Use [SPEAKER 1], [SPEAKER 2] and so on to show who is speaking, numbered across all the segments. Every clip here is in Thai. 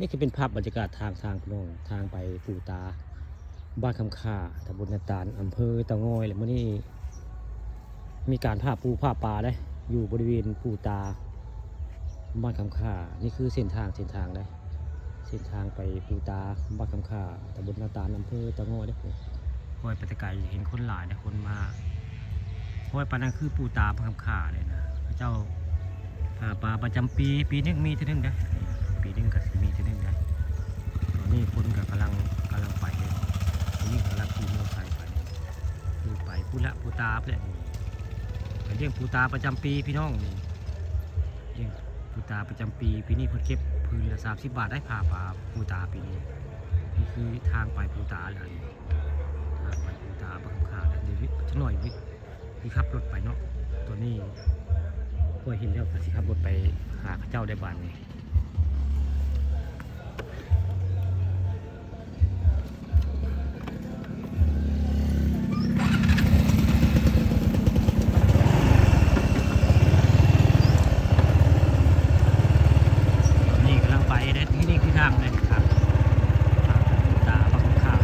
[SPEAKER 1] นี่คือเป็นภาพบรรยากาศทางพี่น้องทางไปปู่ตาบ้านคำข่าตำบลนาตาลอำเภอเตางอยและเมื่อนี้มีการผ้าปูผ้าปลาได้อยู่บริเวณปู่ตาบ้านคำข่านี่คือเส้นทางได้เส้นทางไปปู่ตาบ้านคำข่าตำบลนาตาลอำเภอเตางอยได้ผมห้อยปฏิกายเห็นคนหลายนะคนมาห้อยปานังคือปู่ตาบ้านคำข่าเลยนะพระเจ้าผ้าปลาประจำปีนึงมีเท่านึงนะปีนึงก็มีเท่านึงนะตอนนี้คนก็กำลังไปเลยนี่กำลังขี่มอเตอร์ไซค์ไปคือไปปู่ละปู่ตาเพื่อนไปเลี้ยงปู่ตาประจำปีพี่น้องนี่เลี้ยงปู่ตาประจำปีนี้เพิ่นเก็บพื้นละ30 บาทได้ผ่าปลาปู่ตาปีนี้นี่คือทางไปปู่ตาเลยทางไปปู่ตาบังคาเดี๋ยวจะหน่อยวิขับรถไปเนาะตัวนี้ก็เห็นแล้วสิขับรถไปหาพระเจ้าได้บ้านนี้ทางเลยครับตาบังคับ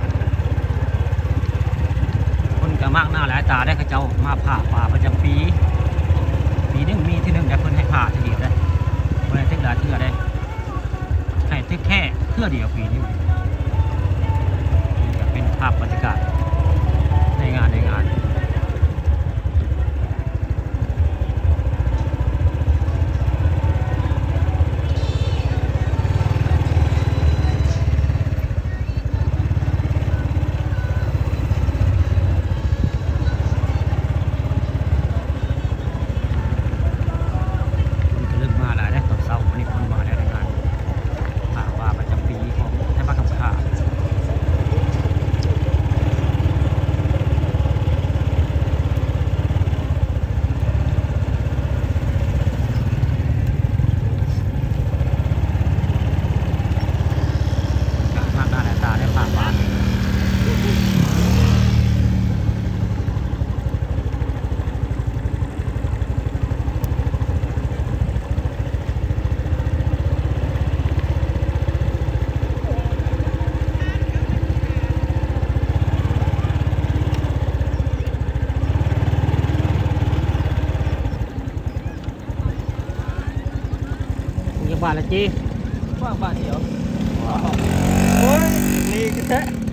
[SPEAKER 1] คนก็มากหน้าหลายตาได้ข้าเจ้ามาผ่าป่าประจำปีนึงมีที่นึงแต่คนให้ผ่าทีเดียวได้คนให้ทึกหลายเทื่อได้ให้ทึกแค่เทื่อเดียวปีนี้จะเป็นภาพบรรยากาศในงานบ้านละจี
[SPEAKER 2] บ้านเดียวโอ้ยนี่ก็แท้